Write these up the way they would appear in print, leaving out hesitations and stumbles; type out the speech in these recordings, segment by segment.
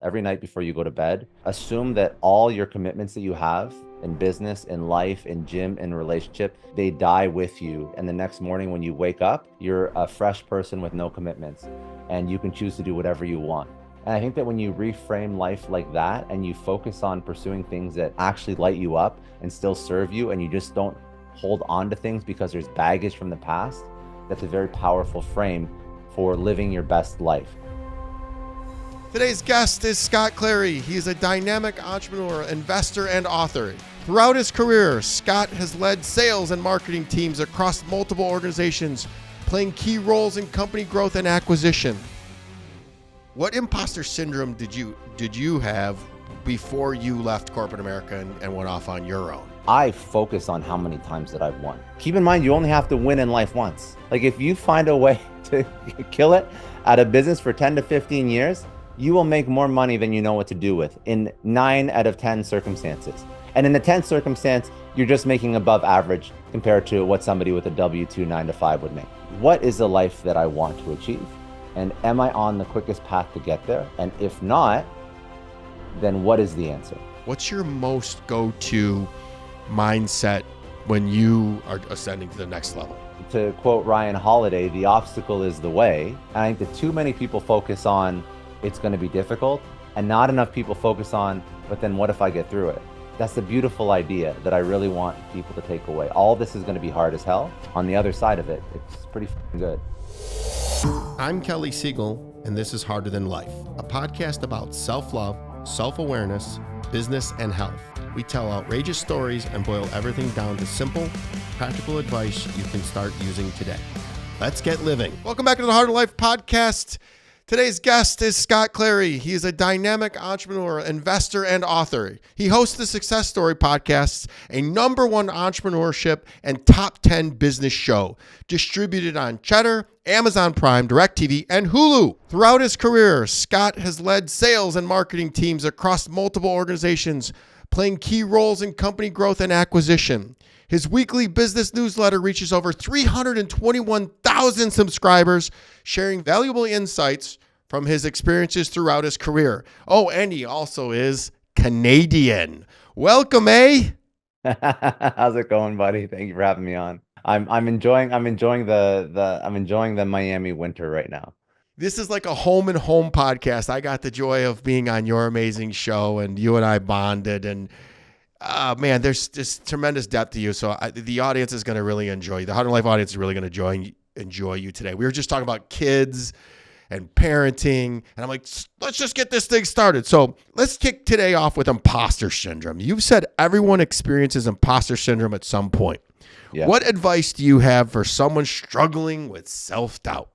every night before you go to bed, assume that all your commitments that you have in business, in life, in gym, in relationship, they die with you. And the next morning when you wake up, you're a fresh person with no commitments and you can choose to do whatever you want. And I think that when you reframe life like that and you focus on pursuing things that actually light you up and still serve you, and you just don't hold on to things because there's baggage from the past, that's a very powerful frame for living your best life. Today's guest is Scott Clary. He is a dynamic entrepreneur, investor, and author. Throughout his career, Scott has led sales and marketing teams across multiple organizations, playing key roles in company growth and acquisition. What imposter syndrome did you have before you left corporate America and went off on your own? I focus on how many times that I've won. Keep in mind, you only have to win in life once. Like if you find a way to kill it at a business for 10 to 15 years, you will make more money than you know what to do with in 9 out of 10 circumstances. And in the 10th circumstance, you're just making above average compared to what somebody with a W-2 9 to 5 would make. What is the life that I want to achieve? And am I on the quickest path to get there? And if not, then what is the answer? What's your most go-to mindset when you are ascending to the next level? To quote Ryan Holiday, the obstacle is the way. And I think that too many people focus on it's going to be difficult, and not enough people focus on, but then what if I get through it? That's the beautiful idea that I really want people to take away. All this is going to be hard as hell. On the other side of it, it's pretty good. I'm Kelly Siegel, and this is Harder Than Life, a podcast about self-love, self-awareness, business, and health. We tell outrageous stories and boil everything down to simple, practical advice you can start using today. Let's get living. Welcome back to the Harder Than Life podcast. Today's guest is Scott Clary. He is a dynamic entrepreneur, investor, and author. He hosts the Success Story podcast, a #1 entrepreneurship and top 10 business show, distributed on Cheddar, Amazon Prime, DirecTV, and Hulu. Throughout his career, Scott has led sales and marketing teams across multiple organizations, playing key roles in company growth and acquisition. His weekly business newsletter reaches over 321,000 subscribers, sharing valuable insights from his experiences throughout his career. Oh, and he also is Canadian. Welcome, eh? How's it going, buddy? Thank you for having me on. I'm enjoying the Miami winter right now. This is like a home and home podcast. I got the joy of being on your amazing show, and you and I bonded, and man, there's just tremendous depth to you. So the audience is going to really enjoy you. The Harder Life audience is really going to enjoy you today. We were just talking about kids and parenting, and I'm like, let's just get this thing started. So let's kick today off with imposter syndrome. You've said everyone experiences imposter syndrome at some point. Yeah. What advice do you have for someone struggling with self-doubt?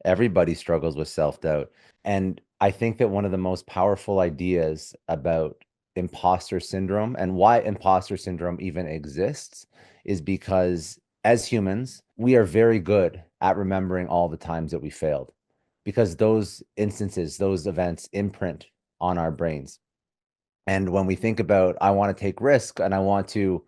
Everybody struggles with self-doubt. And I think that one of the most powerful ideas about imposter syndrome and why imposter syndrome even exists is because as humans, we are very good at remembering all the times that we failed, because those instances, those events imprint on our brains. And when we think about, I want to take risk and I want to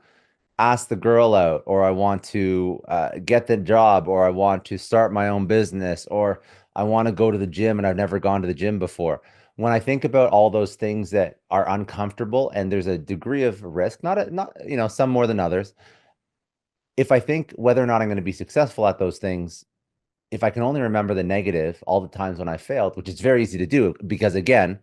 ask the girl out, or I want to get the job, or I want to start my own business, or I want to go to the gym and I've never gone to the gym before. When I think about all those things that are uncomfortable and there's a degree of risk, not some more than others, if I think whether or not I'm going to be successful at those things, if I can only remember the negative, all the times when I failed, which is very easy to do because again,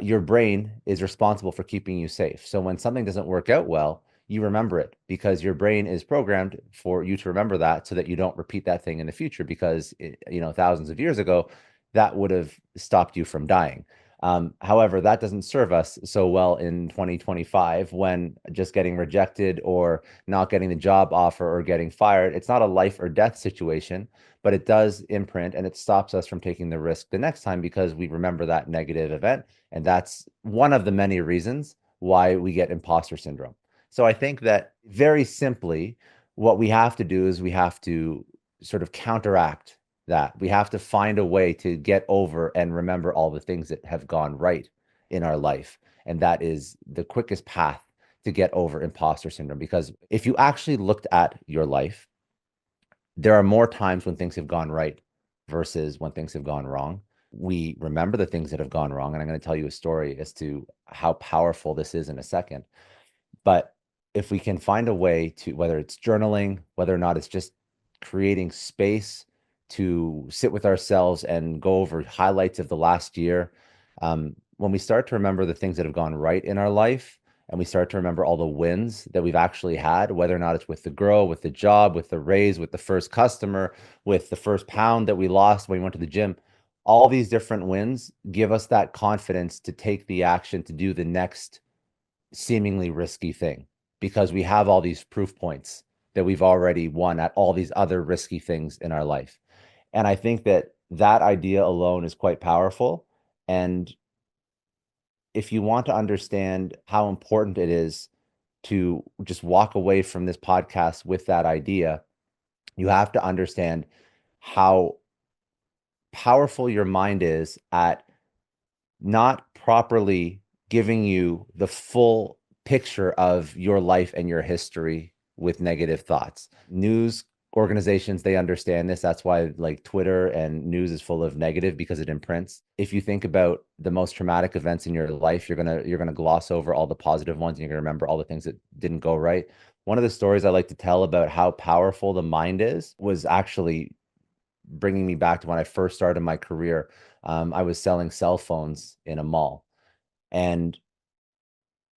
your brain is responsible for keeping you safe. So when something doesn't work out well, you remember it because your brain is programmed for you to remember that so that you don't repeat that thing in the future, because thousands of years ago, that would have stopped you from dying. However, that doesn't serve us so well in 2025 when just getting rejected or not getting the job offer or getting fired, it's not a life or death situation, but it does imprint and it stops us from taking the risk the next time because we remember that negative event. And that's one of the many reasons why we get imposter syndrome. So I think that very simply, what we have to do is we have to sort of counteract that. We have to find a way to get over and remember all the things that have gone right in our life. And that is the quickest path to get over imposter syndrome. Because if you actually looked at your life, there are more times when things have gone right versus when things have gone wrong. we remember the things that have gone wrong. And I'm going to tell you a story as to how powerful this is in a second. But if we can find a way to, whether it's journaling, whether or not it's just creating space to sit with ourselves and go over highlights of the last year, when we start to remember the things that have gone right in our life, and we start to remember all the wins that we've actually had, whether or not it's with the girl, with the job, with the raise, with the first customer, with the first pound that we lost when we went to the gym, all these different wins give us that confidence to take the action to do the next seemingly risky thing, because we have all these proof points that we've already won at all these other risky things in our life. And I think that that idea alone is quite powerful. And if you want to understand how important it is to just walk away from this podcast with that idea, you have to understand how powerful your mind is at not properly giving you the full picture of your life and your history with negative thoughts. News organizations, they understand this. That's why like Twitter and news is full of negative, because it imprints. If you think about the most traumatic events in your life, you're gonna gloss over all the positive ones, and you're gonna remember all the things that didn't go right. One of the stories I like to tell about how powerful the mind is was actually bringing me back to when I first started my career. I was selling cell phones in a mall. And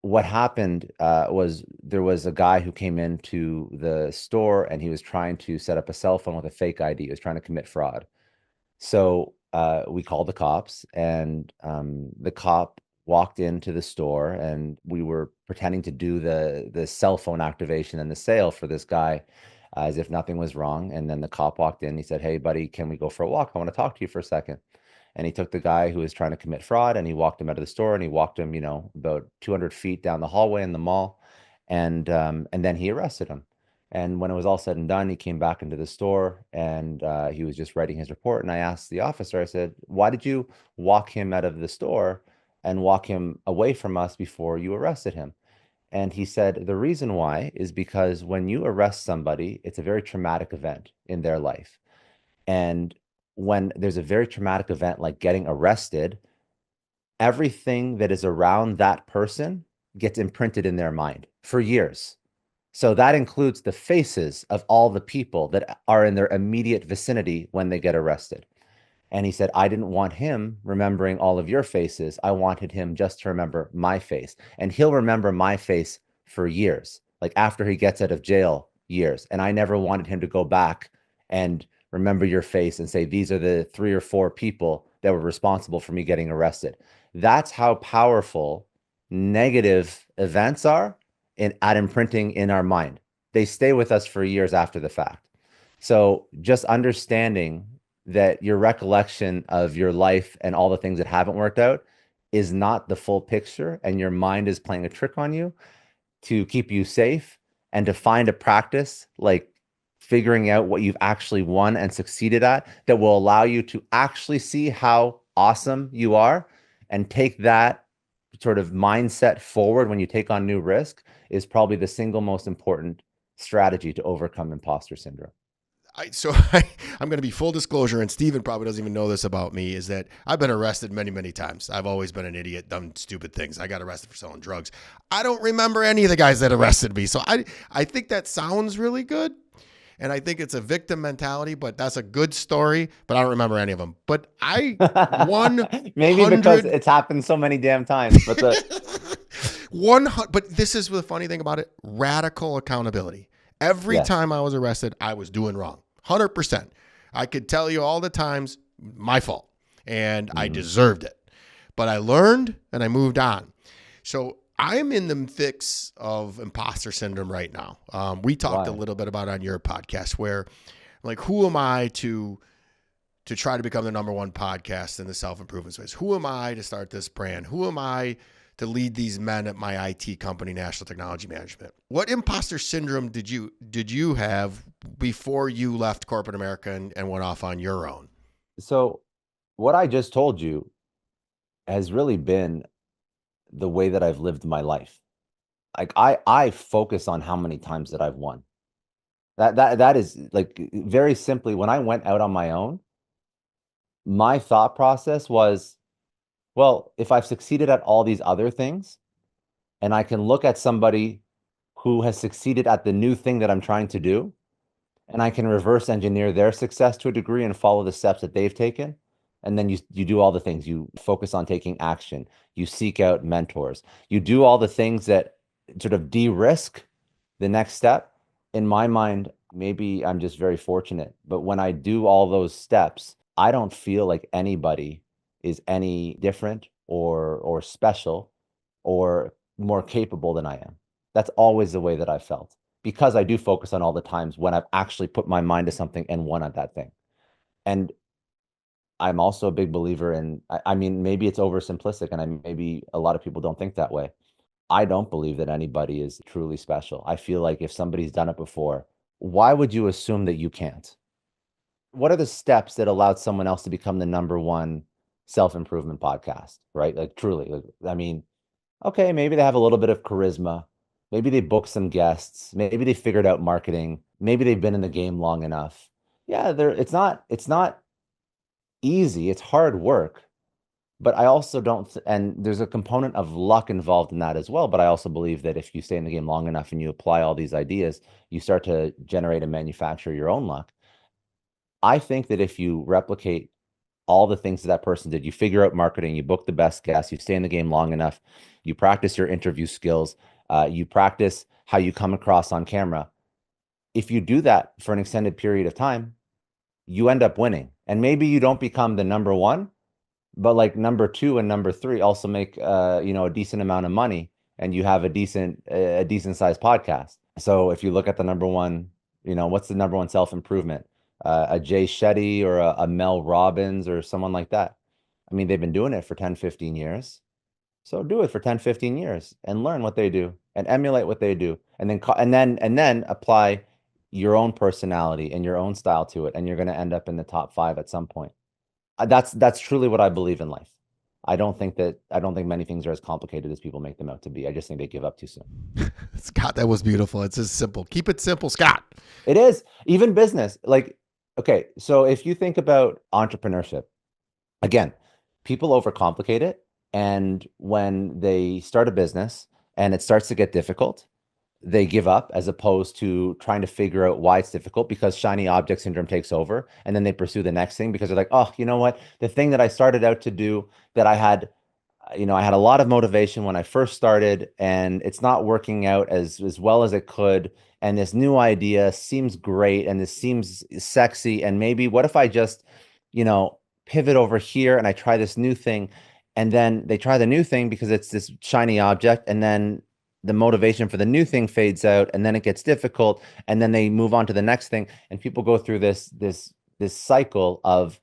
what happened was there was a guy who came into the store, and he was trying to set up a cell phone with a fake ID. He was trying to commit fraud. So we called the cops, and the cop walked into the store, and we were pretending to do the cell phone activation and the sale for this guy, as if nothing was wrong. And then the cop walked in. He said, "Hey, buddy, can we go for a walk? I want to talk to you for a second." And he took the guy who was trying to commit fraud, and he walked him out of the store, and he walked him, about 200 feet down the hallway in the mall. And then he arrested him. And when it was all said and done, he came back into the store, and he was just writing his report. And I asked the officer, I said, "Why did you walk him out of the store and walk him away from us before you arrested him?" And he said, "The reason why is because when you arrest somebody, it's a very traumatic event in their life. And when there's a very traumatic event like getting arrested, everything that is around that person gets imprinted in their mind for years. So that includes the faces of all the people that are in their immediate vicinity when they get arrested." And he said, "I didn't want him remembering all of your faces. I wanted him just to remember my face. And he'll remember my face for years, like after he gets out of jail, years. And I never wanted him to go back and remember your face and say, these are the 3 or 4 people that were responsible for me getting arrested." That's how powerful negative events are at imprinting in our mind. They stay with us for years after the fact. So just understanding that your recollection of your life and all the things that haven't worked out is not the full picture, and your mind is playing a trick on you to keep you safe, and to find a practice like figuring out what you've actually won and succeeded at that will allow you to actually see how awesome you are, and take that sort of mindset forward when you take on new risk, is probably the single most important strategy to overcome imposter syndrome. I'm going to be full disclosure, and Steven probably doesn't even know this about me, is that I've been arrested many, many times. I've always been an idiot, done stupid things. I got arrested for selling drugs. I don't remember any of the guys that arrested me. So I think that sounds really good. And I think it's a victim mentality, but that's a good story, but I don't remember any of them. But I 100 maybe because it's happened so many damn times, but but this is the funny thing about it, radical accountability. Every time I was arrested, I was doing wrong. 100%. I could tell you all the times, my fault, and I deserved it. But I learned and I moved on. So I'm in the fix of imposter syndrome right now. We talked a little bit about it on your podcast, where like, who am I to try to become the #1 podcast in the self-improvement space? Who am I to start this brand? Who am I to lead these men at my IT company, National Technology Management? What imposter syndrome did you have before you left corporate America and went off on your own? So what I just told you has really been the way that I've lived my life. Like I focus on how many times that I've won. That is like, very simply, when I went out on my own, my thought process was, well, if I've succeeded at all these other things and I can look at somebody who has succeeded at the new thing that I'm trying to do, and I can reverse engineer their success to a degree and follow the steps that they've taken. And then you do all the things. You focus on taking action. You seek out mentors. You do all the things that sort of de-risk the next step. In my mind, maybe I'm just very fortunate, but when I do all those steps, I don't feel like anybody is any different or special or more capable than I am. That's always the way that I felt, because I do focus on all the times when I've actually put my mind to something and won at that thing. And I'm also a big believer in, I mean, maybe it's oversimplistic and maybe a lot of people don't think that way. I don't believe that anybody is truly special. I feel like if somebody's done it before, why would you assume that you can't? What are the steps that allowed someone else to become the number one self-improvement podcast, right? Like truly, like, I mean, okay, maybe they have a little bit of charisma. Maybe they booked some guests. Maybe they figured out marketing. Maybe they've been in the game long enough. Yeah, it's not easy. It's hard work. But I also don't, and there's a component of luck involved in that as well. But I also believe that if you stay in the game long enough and you apply all these ideas, you start to generate and manufacture your own luck. I think that if you replicate all the things that person did, you figure out marketing, you book the best guests, you stay in the game long enough, you practice your interview skills, you practice how you come across on camera. If you do that for an extended period of time, you end up winning. And maybe you don't become the number one, but like number two and number three also make a decent amount of money, and you have a decent sized podcast. So if you look at the number one, what's the number one self-improvement? A Jay Shetty or a Mel Robbins or someone like that. I mean, they've been doing it for 10, 15 years. So do it for 10, 15 years and learn what they do and emulate what they do. And then apply your own personality and your own style to it. And you're going to end up in the top 5 at some point. That's truly what I believe in life. I don't think many things are as complicated as people make them out to be. I just think they give up too soon. Scott, that was beautiful. It's just simple. Keep it simple, Scott. It is. Even business. Like, okay, so if you think about entrepreneurship, again, people overcomplicate it. And when they start a business and it starts to get difficult, they give up, as opposed to trying to figure out why it's difficult, because shiny object syndrome takes over. And then they pursue the next thing because they're like, oh, you know what? The thing that I started out to do, that I had a lot of motivation when I first started, and it's not working out as well as it could. And this new idea seems great and this seems sexy. And maybe what if I just, pivot over here and I try this new thing, and then they try the new thing because it's this shiny object, and then the motivation for the new thing fades out, and then it gets difficult, and then they move on to the next thing. And people go through this cycle of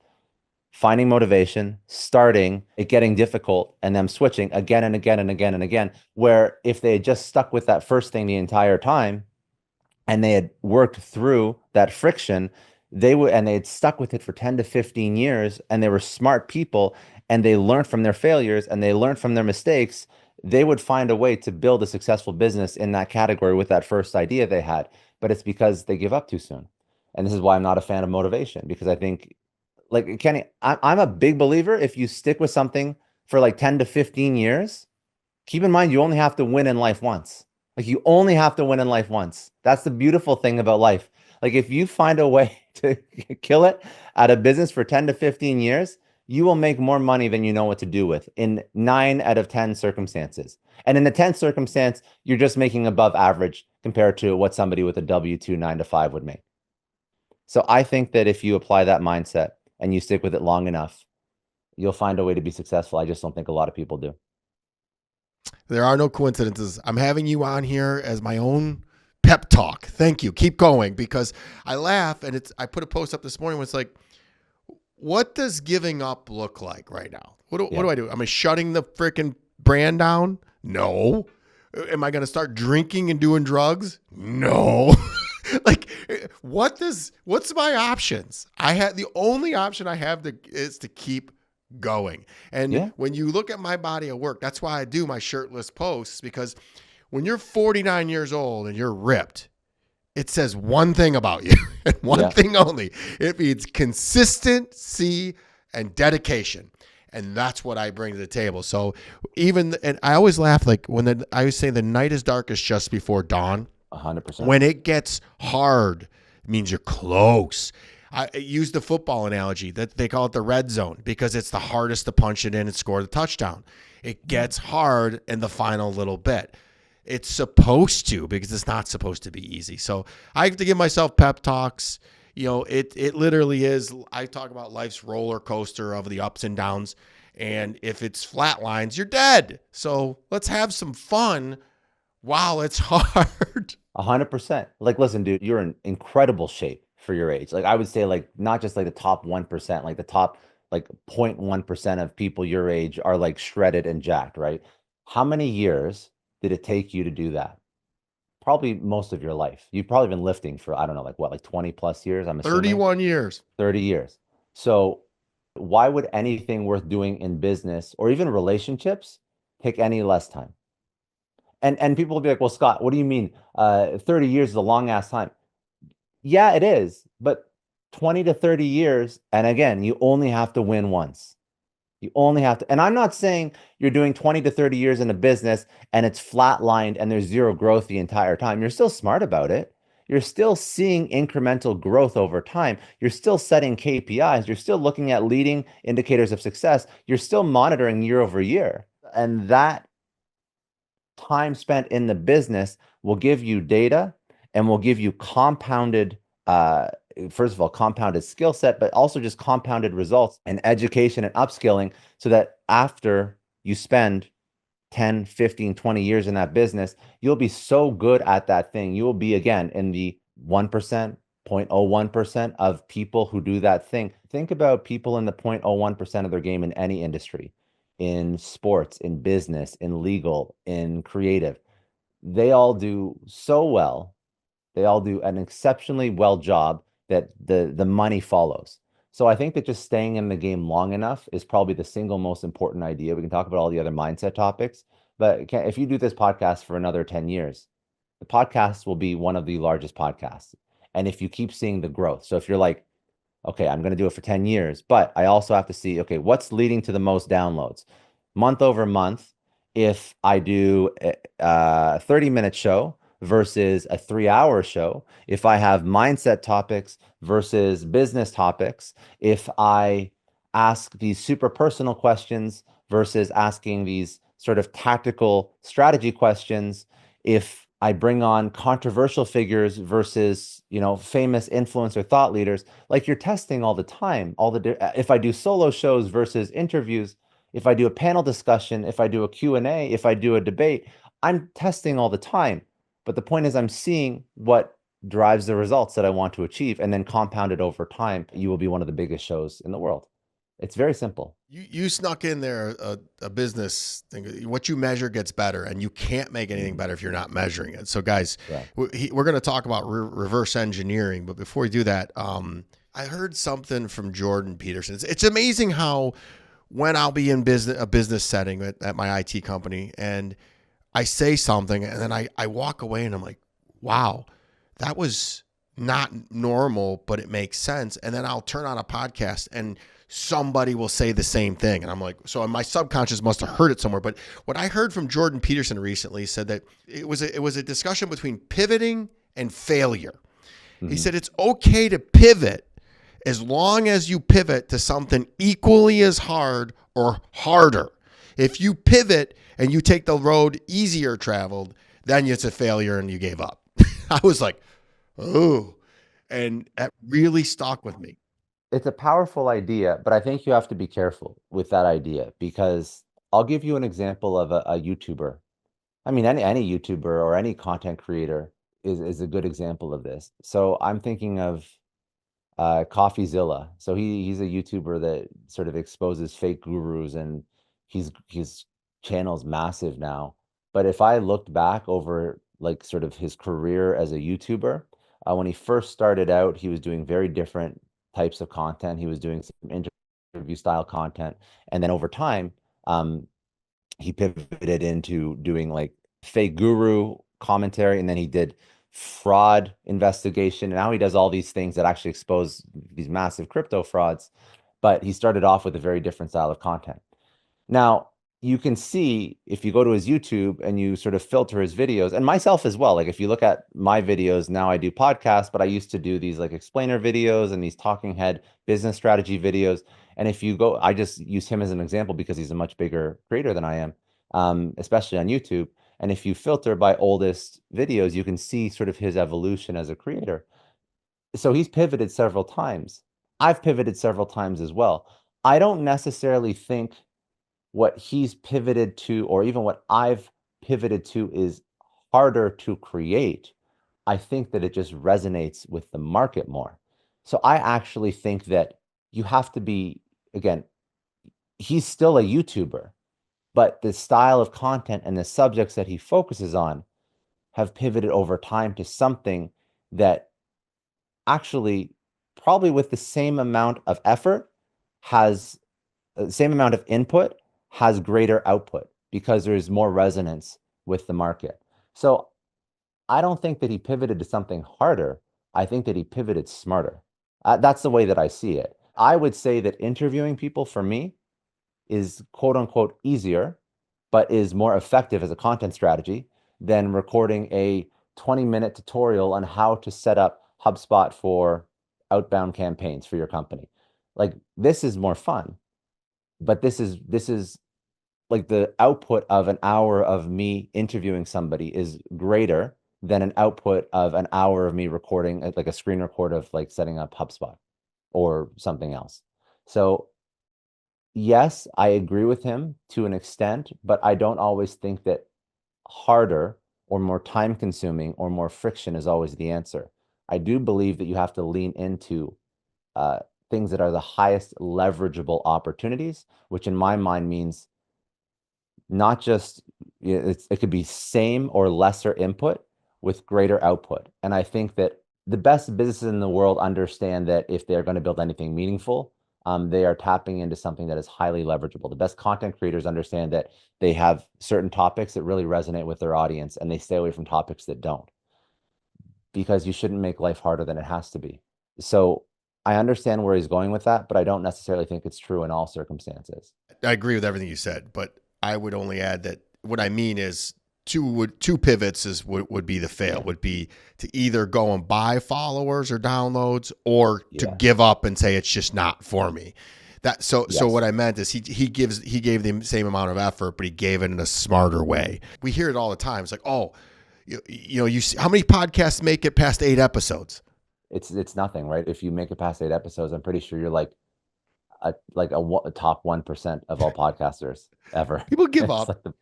finding motivation, starting it, getting difficult, and then switching again and again and again and again. Where if they had just stuck with that first thing the entire time, and they had worked through that friction, they had stuck with it for 10 to 15 years, and they were smart people, and they learned from their failures and they learned from their mistakes, they would find a way to build a successful business in that category with that first idea they had. But it's because they give up too soon. And this is why I'm not a fan of motivation, because I think, like, Kenny, I'm a big believer, if you stick with something for like 10 to 15 years, keep in mind, you only have to win in life once. Like, you only have to win in life once. That's the beautiful thing about life. Like, if you find a way to kill it at a business for 10 to 15 years, you will make more money than you know what to do with in 9 out of 10 circumstances. And in the 10th circumstance, you're just making above average compared to what somebody with a W-2 9 to 5 would make. So I think that if you apply that mindset and you stick with it long enough, you'll find a way to be successful. I just don't think a lot of people do. There are no coincidences. I'm having you on here as my own pep talk. Thank you. Keep going, because I laugh, and I put a post up this morning where it's like, what does giving up look like right now? What do I do? Am I shutting the freaking brand down? No. Am I going to start drinking and doing drugs? No. Like, what's my options? The only option I have is to keep going. And when you look at my body of work, that's why I do my shirtless posts, because when you're 49 years old and you're ripped, it says one thing about you, and one thing only. It means consistency and dedication. And that's what I bring to the table. So and I always laugh, like I always say the night is darkest just before dawn. 100%. When it gets hard, it means you're close. I use the football analogy that they call it the red zone because it's the hardest to punch it in and score the touchdown. It gets hard in the final little bit. It's supposed to, because it's not supposed to be easy. So I have to give myself pep talks. It literally is. I talk about life's roller coaster of the ups and downs. And if it's flat lines, you're dead. So let's have some fun while it's hard. 100%. Like, listen, dude, you're in incredible shape for your age. Like, I would say, like, not just like the top 1%, like the top like 0.1% of people your age are like shredded and jacked, right? How many years did it take you to do that? Probably most of your life. You've probably been lifting for, I don't know, like what, like 20 plus years, I'm assuming. 31 years. 30 years. So why would anything worth doing in business or even relationships take any less time? And people will be like, well, Scott, what do you mean? 30 years is a long ass time. Yeah, it is, but 20 to 30 years, and again, you only have to win once. You only have to, and I'm not saying you're doing 20 to 30 years in a business and it's flatlined and there's zero growth the entire time. You're still smart about it. You're still seeing incremental growth over time. You're still setting KPIs. You're still looking at leading indicators of success. You're still monitoring year over year. And that time spent in the business will give you data and will give you compounded, first of all, compounded skill set, but also just compounded results and education and upskilling so that after you spend 10, 15, 20 years in that business, you'll be so good at that thing. You will be, again, in the 1%, 0.01% of people who do that thing. Think about people in the 0.01% of their game in any industry, in sports, in business, in legal, in creative. They all do so well. They all do an exceptionally well job that the money follows. So I think that just staying in the game long enough is probably the single most important idea. We can talk about all the other mindset topics, but if you do this podcast for another 10 years, the podcast will be one of the largest podcasts. And if you keep seeing the growth, so if you're like, okay, I'm going to do it for 10 years, but I also have to see, okay, what's leading to the most downloads month over month? If I do a 30-minute show versus a 3-hour show, if I have mindset topics versus business topics, if I ask these super personal questions versus asking these sort of tactical strategy questions, if I bring on controversial figures versus, famous influencer thought leaders, like you're testing all the time, if I do solo shows versus interviews, if I do a panel discussion, if I do a Q&A, if I do a debate, I'm testing all the time. But the point is I'm seeing what drives the results that I want to achieve and then compounded over time. You will be one of the biggest shows in the world. It's very simple. You snuck in there a business thing. What you measure gets better, and you can't make anything better if you're not measuring it. So, guys, Yeah. we're going to talk about reverse engineering. But before we do that, I heard something from Jordan Peterson. It's amazing how when I'll be in a business setting at my IT company, and I say something, and then I walk away, and I'm like, wow, that was not normal, but it makes sense. And then I'll turn on a podcast, and somebody will say the same thing. And I'm like, so my subconscious must have heard it somewhere. But what I heard from Jordan Peterson recently said that it was a discussion between pivoting and failure. Mm-hmm. He said it's okay to pivot as long as you pivot to something equally as hard or harder. If you pivot and you take the road easier traveled, then it's a failure and you gave up. I was like, oh, and that really stuck with me. It's a powerful idea, but I think you have to be careful with that idea because I'll give you an example of a YouTuber. I mean, any YouTuber or any content creator is a good example of this. So I'm thinking of CoffeeZilla. So he's a YouTuber that sort of exposes fake gurus, and his channel's massive now. But if I looked back over like sort of his career as a YouTuber, when he first started out, he was doing very different types of content. He was doing some interview style content, and then over time, he pivoted into doing like fake guru commentary, and then he did fraud investigation. And now he does all these things that actually expose these massive crypto frauds. but he started off with a very different style of content. Now, you can see if you go to his YouTube and you sort of filter his videos, and myself as well. Like if you look at my videos, now I do podcasts, but I used to do these like explainer videos and these talking head business strategy videos. And if you go, I just use him as an example because he's a much bigger creator than I am, especially on YouTube. And if you filter by oldest videos, you can see sort of his evolution as a creator. So he's pivoted several times. I've pivoted several times as well. I don't necessarily think what he's pivoted to, or even what I've pivoted to, is harder to create. I think that it just resonates with the market more. So I actually think that you have to be, again, he's still a YouTuber, but the style of content and the subjects that he focuses on have pivoted over time to something that actually, probably with the same amount of effort, has the same amount of input, has greater output because there's more resonance with the market. So I don't think that he pivoted to something harder. I think that he pivoted smarter. That's the way that I see it. I would say that interviewing people for me is quote unquote easier, but is more effective as a content strategy than recording a 20-minute tutorial on how to set up HubSpot for outbound campaigns for your company. Like this is more fun, but this is like the output of an hour of me interviewing somebody is greater than an output of an hour of me recording like a screen record of like setting up HubSpot or something else. So yes, I agree with him to an extent, but I don't always think that harder or more time consuming or more friction is always the answer. I do believe that you have to lean into uh, things that are the highest leverageable opportunities, which in my mind means not just, it could be same or lesser input with greater output. And I think that the best businesses in the world understand that if they're going to build anything meaningful, they are tapping into something that is highly leverageable. The best content creators understand that they have certain topics that really resonate with their audience, and they stay away from topics that don't, because you shouldn't make life harder than it has to be. So I understand where he's going with that, but I don't necessarily think it's true in all circumstances. I agree with everything you said, but I would only add that what I mean is two pivots is would be the fail, would be to either go and buy followers or downloads, or to give up and say it's just not for me. So what I meant is he gave the same amount of effort, but he gave it in a smarter way. We hear it all the time. It's like, oh, you see, how many podcasts make it past 8 episodes? It's nothing, right? If you make it past 8 episodes, I'm pretty sure you're like a top 1% of all podcasters ever. People give up. Like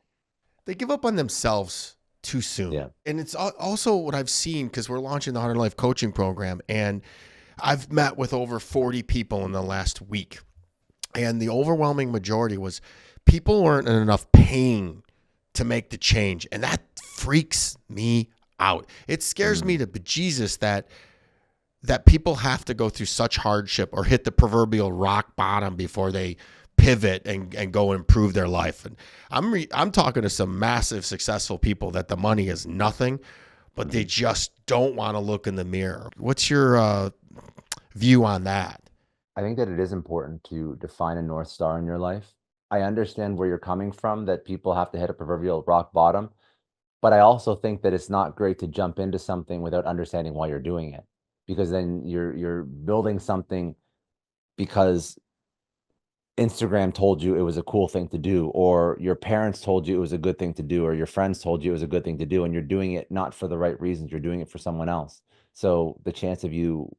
they give up on themselves too soon. Yeah. And it's also what I've seen, because we're launching the 100 Life coaching program, and I've met with over 40 people in the last week. And the overwhelming majority was people weren't in enough pain to make the change. And that freaks me out. It scares me to bejesus that people have to go through such hardship or hit the proverbial rock bottom before they pivot and go improve their life. And I'm talking to some massive successful people that the money is nothing, but they just don't want to look in the mirror. What's your view on that? I think that it is important to define a North Star in your life. I understand where you're coming from, that people have to hit a proverbial rock bottom, but I also think that it's not great to jump into something without understanding why you're doing it, because then you're building something because Instagram told you it was a cool thing to do, or your parents told you it was a good thing to do, or your friends told you it was a good thing to do, and you're doing it not for the right reasons. You're doing it for someone else. So the chance of you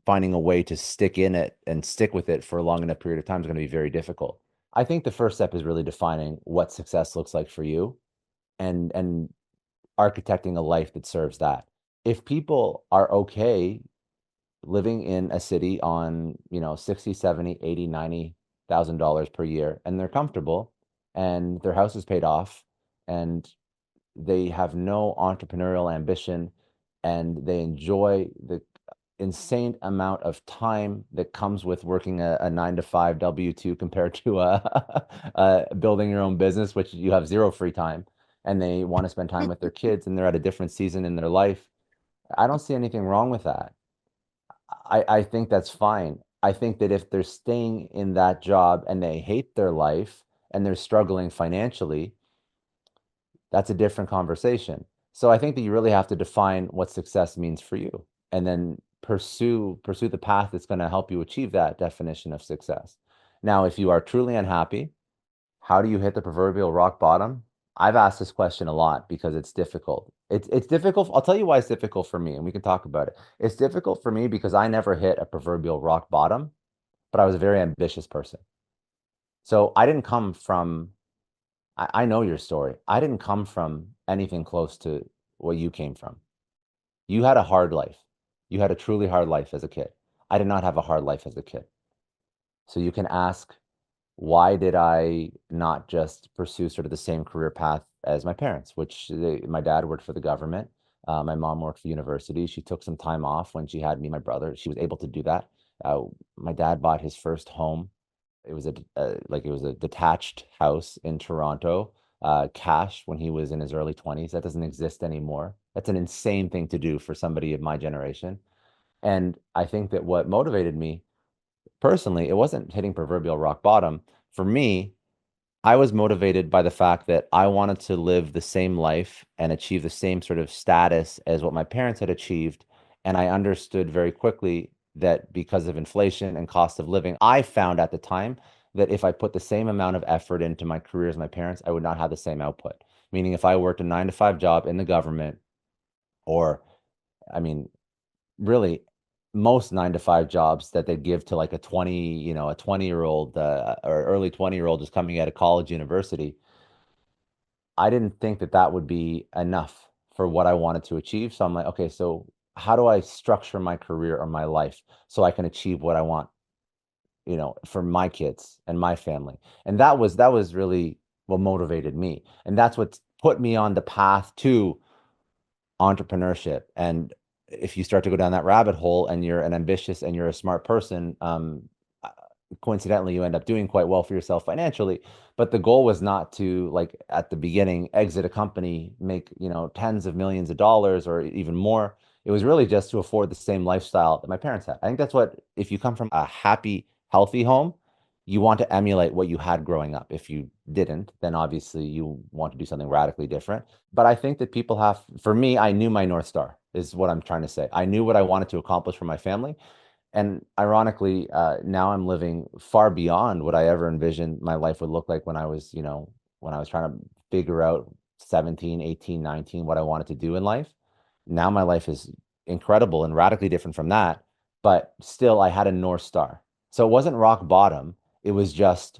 finding a way to stick in it and stick with it for a long enough period of time is going to be very difficult. I think the first step is really defining what success looks like for you, and architecting a life that serves that. If people are okay living in a city on, 60, 70, 80, $90,000 per year, and they're comfortable and their house is paid off and they have no entrepreneurial ambition and they enjoy the insane amount of time that comes with working a 9 to 5 W-2 compared to building your own business, which you have zero free time, and they want to spend time with their kids and they're at a different season in their life. I don't see anything wrong with that. I think that's fine. I think that if they're staying in that job and they hate their life and they're struggling financially, that's a different conversation. So I think that you really have to define what success means for you and then pursue the path that's going to help you achieve that definition of success. Now, if you are truly unhappy, how do you hit the proverbial rock bottom? I've asked this question a lot because it's difficult. It's difficult. I'll tell you why it's difficult for me, and we can talk about it. It's difficult for me because I never hit a proverbial rock bottom, but I was a very ambitious person. So I didn't come from, I know your story. I didn't come from anything close to what you came from. You had a hard life. You had a truly hard life as a kid. I did not have a hard life as a kid. So you can ask, why did I not just pursue sort of the same career path as my parents, my dad worked for the government. My mom worked for university. She took some time off when she had me, and my brother. She was able to do that. My dad bought his first home. It was it was a detached house in Toronto, cash when he was in his early 20s. That doesn't exist anymore. That's an insane thing to do for somebody of my generation. And I think that what motivated me personally, it wasn't hitting proverbial rock bottom. For me, I was motivated by the fact that I wanted to live the same life and achieve the same sort of status as what my parents had achieved. And I understood very quickly that because of inflation and cost of living, I found at the time that if I put the same amount of effort into my career as my parents, I would not have the same output. Meaning, if I worked a 9 to 5 job in the government, or I mean, really most 9 to 5 jobs that they give to like a 20-year-old or early 20-year-old just coming out of college, university, I didn't think that that would be enough for what I wanted to achieve. So I'm like, okay, so how do I structure my career or my life so I can achieve what I want, for my kids and my family? And that was really what motivated me. And that's what put me on the path to entrepreneurship. And if you start to go down that rabbit hole and you're an ambitious and you're a smart person, uh, coincidentally, you end up doing quite well for yourself financially. But the goal was not to, like at the beginning, exit a company, make, tens of millions of dollars or even more. It was really just to afford the same lifestyle that my parents had. I think that's what, if you come from a happy, healthy home, you want to emulate what you had growing up. If you didn't, then obviously you want to do something radically different. But I think that for me, I knew my North Star, is what I'm trying to say. I knew what I wanted to accomplish for my family. And ironically, now I'm living far beyond what I ever envisioned my life would look like when I was trying to figure out 17, 18, 19, what I wanted to do in life. Now my life is incredible and radically different from that. But still, I had a North Star. So it wasn't rock bottom. It was just,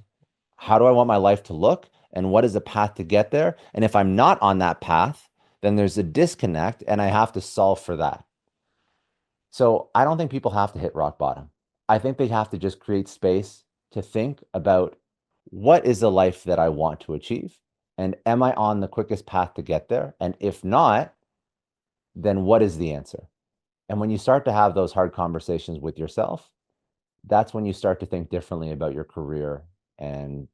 how do I want my life to look? And what is the path to get there? And if I'm not on that path, then there's a disconnect and I have to solve for that. So I don't think people have to hit rock bottom. I think they have to just create space to think about, what is the life that I want to achieve? And am I on the quickest path to get there? And if not, then what is the answer? And when you start to have those hard conversations with yourself, that's when you start to think differently about your career and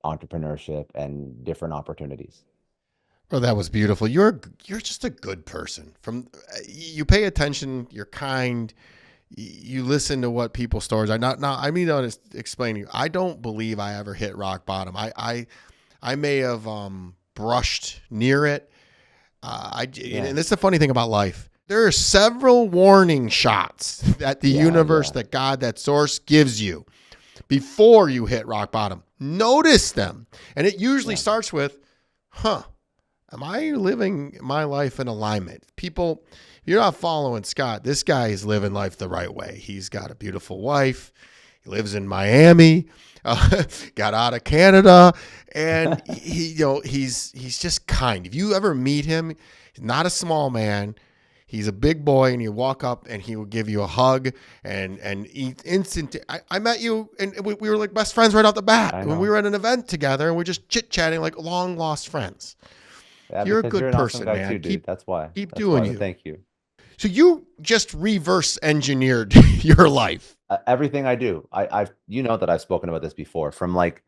entrepreneurship and different opportunities. Oh, that was beautiful. You're just a good person. You pay attention. You're kind. You listen to what people's stories are. Not now. I mean, to explain to you. I don't believe I ever hit rock bottom. I may have brushed near it. Yeah. And this is the funny thing about life. There are several warning shots that the universe, Yeah. that God, that source gives you before you hit rock bottom. Notice them. And it usually Yeah. starts with, am I living my life in alignment? People, if you're not following Scott, this guy is living life the right way. He's got a beautiful wife. He lives in Miami, got out of Canada, and he's just kind. If you ever meet him, he's not a small man. He's a big boy, and you walk up, and he will give you a hug, and instant. I met you, and we were like best friends right off the bat I when we know. were at an event together, and we're just chit chatting like long lost friends. Yeah, You're a because you're good an awesome person, guy man. too, dude. Keep That's why. keep That's doing why. you. Thank you. So you just reverse engineered your life. Everything I do, I've that I've spoken about this before. From like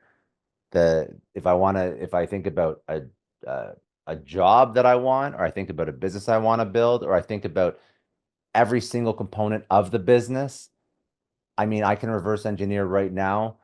if I think about a job that I want, or I think about a business I want to build, or I think about every single component of the business, I mean, I can reverse engineer right now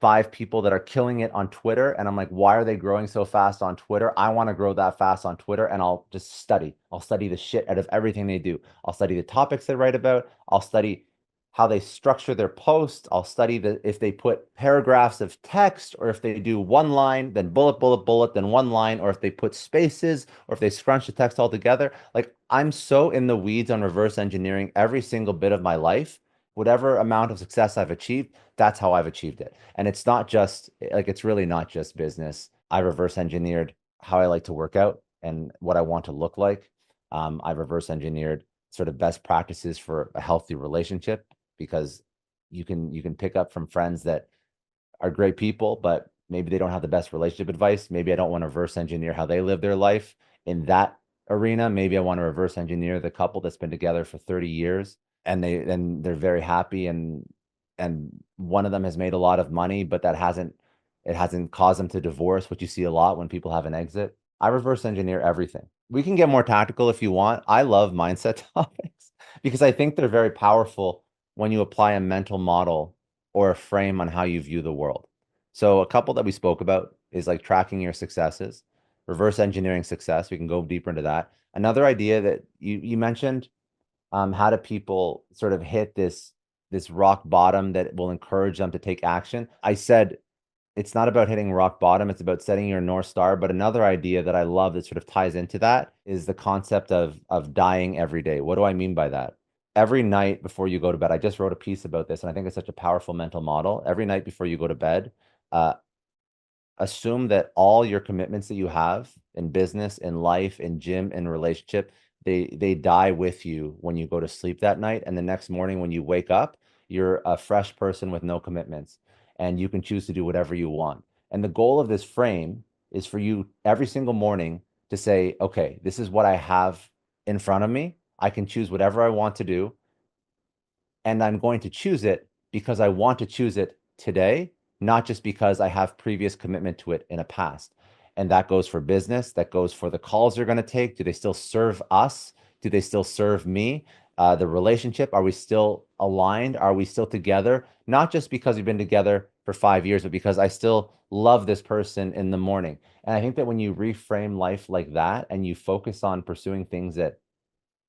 5 people that are killing it on Twitter. And I'm like, why are they growing so fast on Twitter? I want to grow that fast on Twitter. And I'll just study. I'll study the shit out of everything they do. I'll study the topics they write about. I'll study how they structure their posts. I'll study if they put paragraphs of text, or if they do one line, then bullet, bullet, bullet, then one line, or if they put spaces, or if they scrunch the text all together. Like, I'm so in the weeds on reverse engineering every single bit of my life. Whatever amount of success I've achieved, that's how I've achieved it. And it's not just like, it's really not just business. I reverse engineered how I like to work out and what I want to look like. I reverse engineered sort of best practices for a healthy relationship, because you can pick up from friends that are great people, but maybe they don't have the best relationship advice. Maybe I don't want to reverse engineer how they live their life in that arena. Maybe I want to reverse engineer the couple that's been together for 30 years and they're very happy, and one of them has made a lot of money, but it hasn't caused them to divorce, which you see a lot when people have an exit. I reverse engineer everything. We can get more tactical if you want. I love mindset topics because I think they're very powerful when you apply a mental model or a frame on how you view the world. So a couple that we spoke about is like tracking your successes, reverse engineering success. We can go deeper into that. Another idea that you mentioned, how do people sort of hit this rock bottom that will encourage them to take action? I said it's not about hitting rock bottom, it's about setting your North Star. But another idea that I love that sort of ties into that is the concept of dying every day. What do I mean by that? Every night before you go to bed, I just wrote a piece about this, and I think it's such a powerful mental model. Every night before you go to bed, uh, assume that all your commitments that you have in business, in life, in gym, in relationship, they die with you when you go to sleep that night. And the next morning when you wake up, you're a fresh person with no commitments, and you can choose to do whatever you want. And the goal of this frame is for you every single morning to say, okay, this is what I have in front of me. I can choose whatever I want to do, and I'm going to choose it because I want to choose it today, not just because I have previous commitment to it in a past. And that goes for business. That goes for the calls you're going to take. Do they still serve us? Do they still serve me? The relationship, are we still aligned? Are we still together? Not just because we've been together for 5 years, but because I still love this person in the morning. And I think that when you reframe life like that and you focus on pursuing things that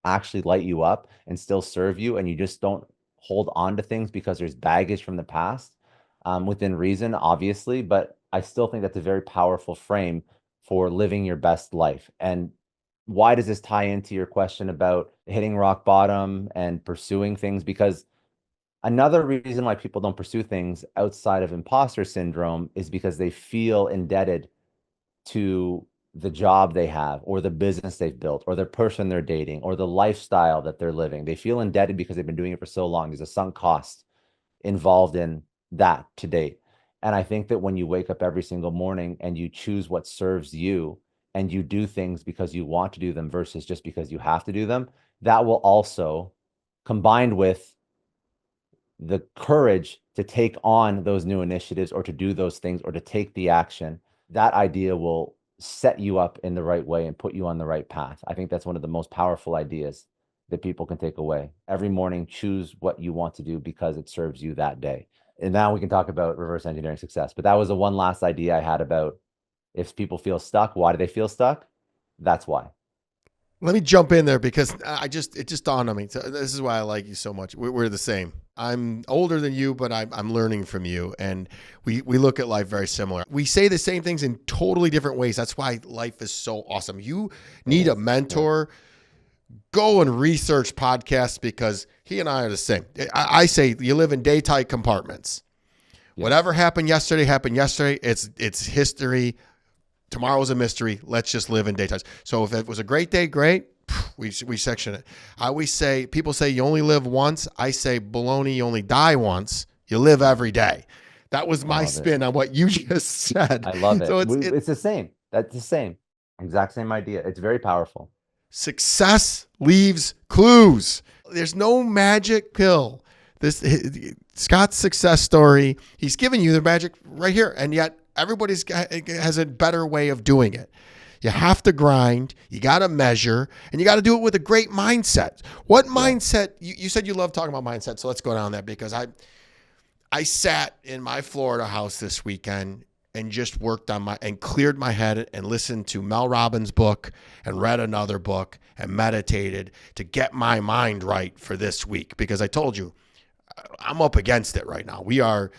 actually light you up and still serve you, and you just don't hold on to things because there's baggage from the past, within reason, obviously, but I still think that's a very powerful frame for living your best life. And why does this tie into your question about hitting rock bottom and pursuing things? Because another reason why people don't pursue things outside of imposter syndrome is because they feel indebted to the job they have, or the business they've built, or the person they're dating, or the lifestyle that they're living. They feel indebted because they've been doing it for so long. There's a sunk cost involved in that to date. And I think that when you wake up every single morning and you choose what serves you, and you do things because you want to do them versus just because you have to do them, that will also, combined with the courage to take on those new initiatives or to do those things or to take the action, that idea will set you up in the right way and put you on the right path. I think that's one of the most powerful ideas that people can take away. Every morning, choose what you want to do because it serves you that day. And now we can talk about reverse engineering success. But that was the one last idea I had about, if people feel stuck, why do they feel stuck? That's why. Let me jump in there because it just dawned on me. So this is why I like you so much. We're the same. I'm older than you, but I'm learning from you, and we look at life very similar. We say the same things in totally different ways. That's why life is so awesome. You need a mentor. Go and research podcasts, because he and I are the same. I say you live in day-tight compartments. Yes. Whatever happened yesterday. It's history. Tomorrow's a mystery. Let's just live in daytimes. So if it was a great day, great. We section it. I always say, people say you only live once. I say, baloney, you only die once. You live every day. That was my spin on what you just said. I love it. So it's the same. That's the same. Exact same idea. It's very powerful. Success leaves clues. There's no magic pill. Scott's success story, he's giving you the magic right here. And yet everybody has a better way of doing it. You have to grind, you got to measure, and you got to do it with a great mindset. What mindset, you said you love talking about mindset, so let's go down that, because I sat in my Florida house this weekend and just worked on and cleared my head and listened to Mel Robbins' book and read another book and meditated to get my mind right for this week, because I told you I'm up against it right now. We are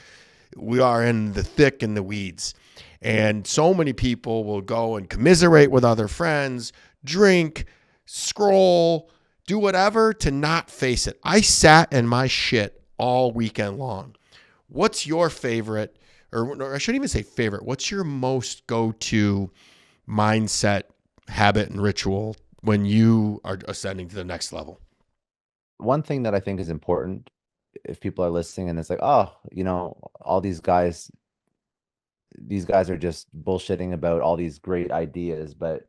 in the thick and the weeds. And so many people will go and commiserate with other friends, drink, scroll, do whatever to not face it. I sat in my shit all weekend long. What's your favorite, or I shouldn't even say favorite, what's your most go-to mindset, habit, and ritual when you are ascending to the next level? One thing that I think is important, if people are listening and it's like, oh, all these guys are just bullshitting about all these great ideas, but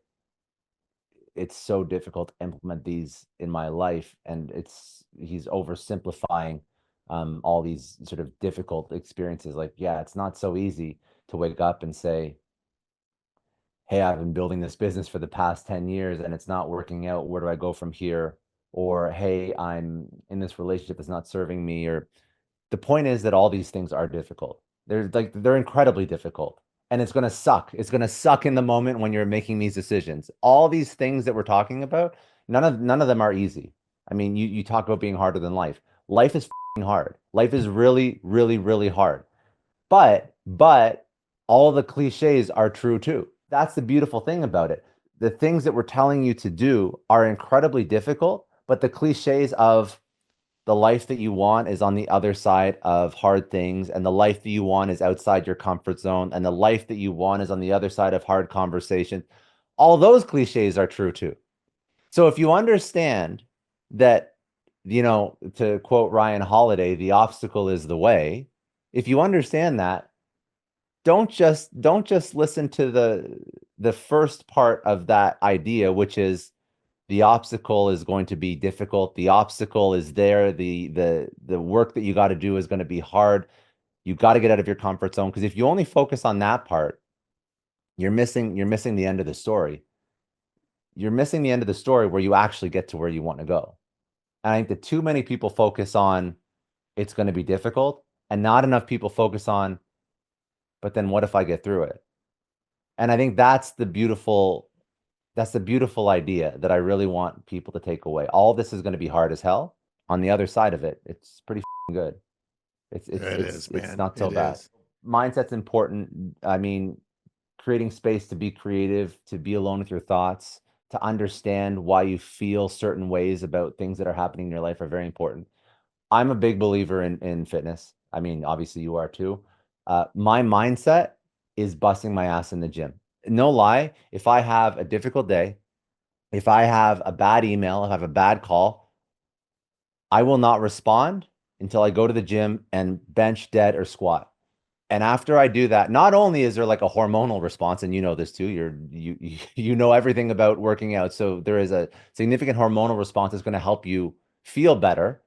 it's so difficult to implement these in my life. And he's oversimplifying all these sort of difficult experiences. Like, yeah, it's not so easy to wake up and say, hey, I've been building this business for the past 10 years and it's not working out. Where do I go from here? Or, hey, I'm in this relationship that's not serving me. Or the point is that all these things are difficult. They're incredibly difficult. And it's going to suck. It's going to suck in the moment when you're making these decisions. All these things that we're talking about, none of them are easy. I mean, you talk about being harder than life. Life is f***ing hard. Life is really, really, really hard. But all the cliches are true too. That's the beautiful thing about it. The things that we're telling you to do are incredibly difficult, but the cliches of the life that you want is on the other side of hard things, and the life that you want is outside your comfort zone, and the life that you want is on the other side of hard conversation. All those cliches are true too. So if you understand that, to quote Ryan Holiday, the obstacle is the way. If you understand that, don't just listen to the first part of that idea, which is the obstacle is going to be difficult. The obstacle is there. The work that you got to do is going to be hard. You got to get out of your comfort zone, because if you only focus on that part, you're missing the end of the story. You're missing the end of the story where you actually get to where you want to go. And I think that too many people focus on it's going to be difficult, and not enough people focus on, but then what if I get through it? And I think that's the beautiful idea that I really want people to take away. All this is going to be hard as hell. On the other side of it, it's pretty good. It's not so bad. Mindset's important. I mean, creating space to be creative, to be alone with your thoughts, to understand why you feel certain ways about things that are happening in your life are very important. I'm a big believer in fitness. I mean, obviously you are too. My mindset is busting my ass in the gym. No lie, if I have a difficult day, if I have a bad email, if I have a bad call, I will not respond until I go to the gym and bench, dead, or squat. And after I do that, not only is there like a hormonal response, and you know this too, you know everything about working out. So there is a significant hormonal response that's going to help you feel better,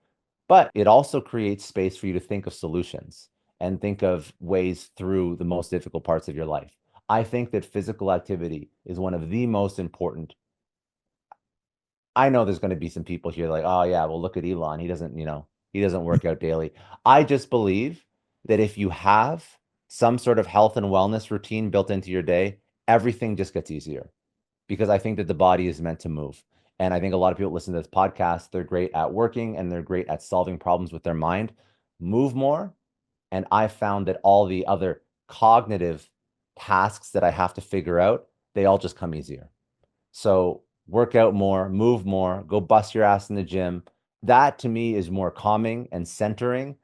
but it also creates space for you to think of solutions and think of ways through the most difficult parts of your life. I think that physical activity is one of the most important. I know there's going to be some people here like, oh yeah, well look at Elon. He doesn't work out daily. I just believe that if you have some sort of health and wellness routine built into your day, everything just gets easier, because I think that the body is meant to move. And I think a lot of people listen to this podcast, they're great at working and they're great at solving problems with their mind. Move more. And I found that all the other cognitive tasks that I have to figure out, they all just come easier. So work out more, move more, go bust your ass in the gym. That to me is more calming and centering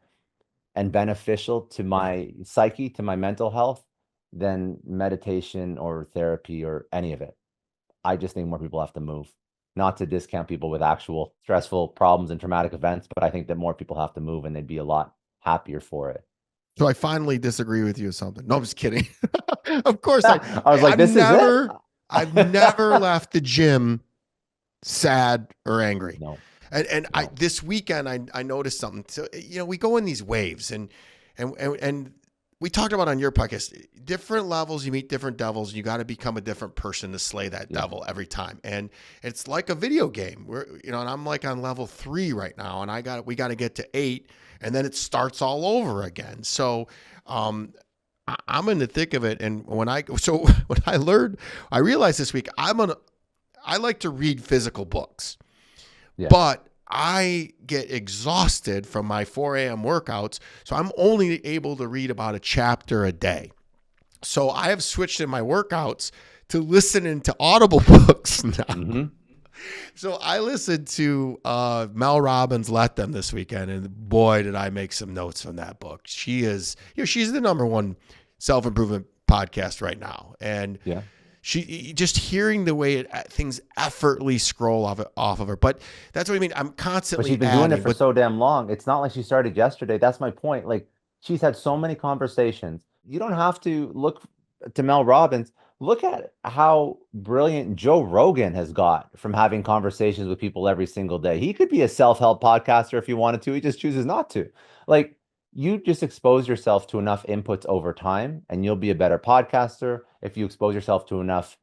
and beneficial to my psyche, to my mental health, than meditation or therapy or any of it. I just think more people have to move. Not to discount people with actual stressful problems and traumatic events, but I think that more people have to move and they'd be a lot happier for it. So I finally disagree with you with something. No, I'm just kidding. Of course, I was like, this is it. I've never left the gym sad or angry. No. And I this weekend I noticed something. So we go in these waves and we talked about on your podcast, different levels, you meet different devils. You got to become a different person to slay that Yeah. devil every time. And it's like a video game. And I'm like on level 3 right now, and we got to get to 8, and then it starts all over again. So, I'm in the thick of it. And when I realized this week, I like to read physical books, Yeah. but I get exhausted from my 4 a.m. workouts. So I'm only able to read about a chapter a day. So I have switched in my workouts to listening to Audible books now. Mm-hmm. So I listened to Mel Robbins' Let Them this weekend, and boy, did I make some notes from that book. She's the number one self-improvement podcast right now. And Yeah. she just hearing the way things effortlessly scroll off of her. But that's what I mean. I'm But constantly she's been doing it for so damn long. It's not like she started yesterday. That's my point. Like she's had so many conversations. You don't have to look to Mel Robbins. Look at how brilliant Joe Rogan has got from having conversations with people every single day. He could be a self-help podcaster if he wanted to. He just chooses not to. Like you just expose yourself to enough inputs over time, and you'll be a better podcaster. If you expose yourself to enough